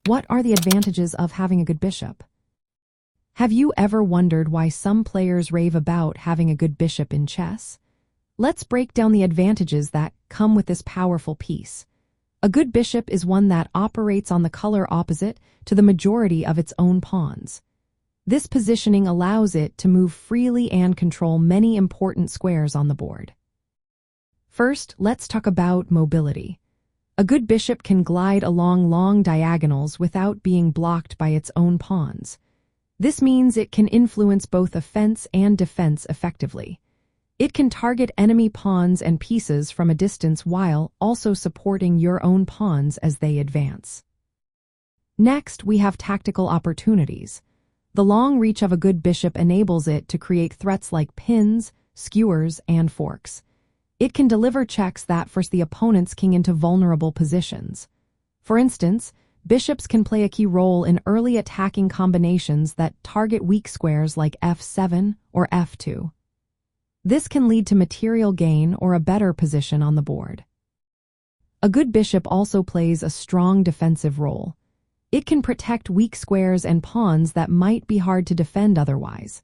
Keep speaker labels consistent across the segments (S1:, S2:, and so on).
S1: What are the advantages of having a good bishop? Have you ever wondered why some players rave about having a good bishop in chess? Let's break down the advantages that come with this powerful piece. A good bishop is one that operates on the color opposite to the majority of its own pawns. This positioning allows it to move freely and control many important squares on the board. First, let's talk about mobility. A good bishop can glide along long diagonals without being blocked by its own pawns. This means it can influence both offense and defense effectively. It can target enemy pawns and pieces from a distance while also supporting your own pawns as they advance. Next, we have tactical opportunities. The long reach of a good bishop enables it to create threats like pins, skewers, and forks. It can deliver checks that force the opponent's king into vulnerable positions. For instance, bishops can play a key role in early attacking combinations that target weak squares like f7 or f2. This can lead to material gain or a better position on the board. A good bishop also plays a strong defensive role. It can protect weak squares and pawns that might be hard to defend otherwise.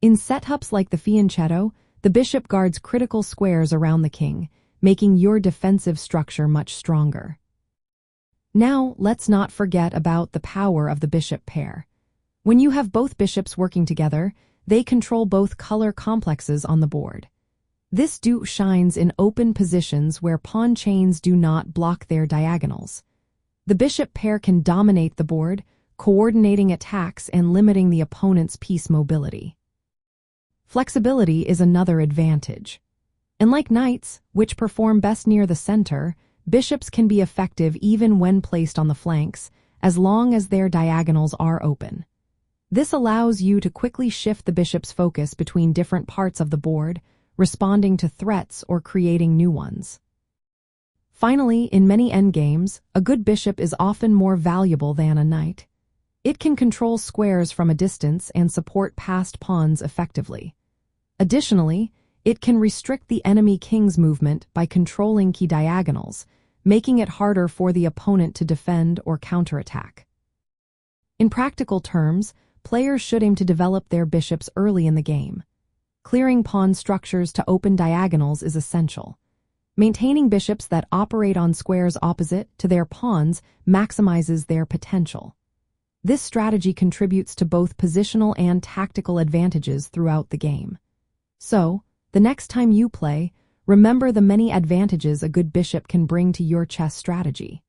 S1: In setups like the fianchetto, the bishop guards critical squares around the king, making your defensive structure much stronger. Now, let's not forget about the power of the bishop pair. When you have both bishops working together, they control both color complexes on the board. This duo shines in open positions where pawn chains do not block their diagonals. The bishop pair can dominate the board, coordinating attacks and limiting the opponent's piece mobility. Flexibility is another advantage. Unlike knights, which perform best near the center, bishops can be effective even when placed on the flanks, as long as their diagonals are open. This allows you to quickly shift the bishop's focus between different parts of the board, responding to threats or creating new ones. Finally, in many endgames, a good bishop is often more valuable than a knight. It can control squares from a distance and support passed pawns effectively. Additionally, it can restrict the enemy king's movement by controlling key diagonals, making it harder for the opponent to defend or counterattack. In practical terms, players should aim to develop their bishops early in the game. Clearing pawn structures to open diagonals is essential. Maintaining bishops that operate on squares opposite to their pawns maximizes their potential. This strategy contributes to both positional and tactical advantages throughout the game. So, the next time you play, remember the many advantages a good bishop can bring to your chess strategy.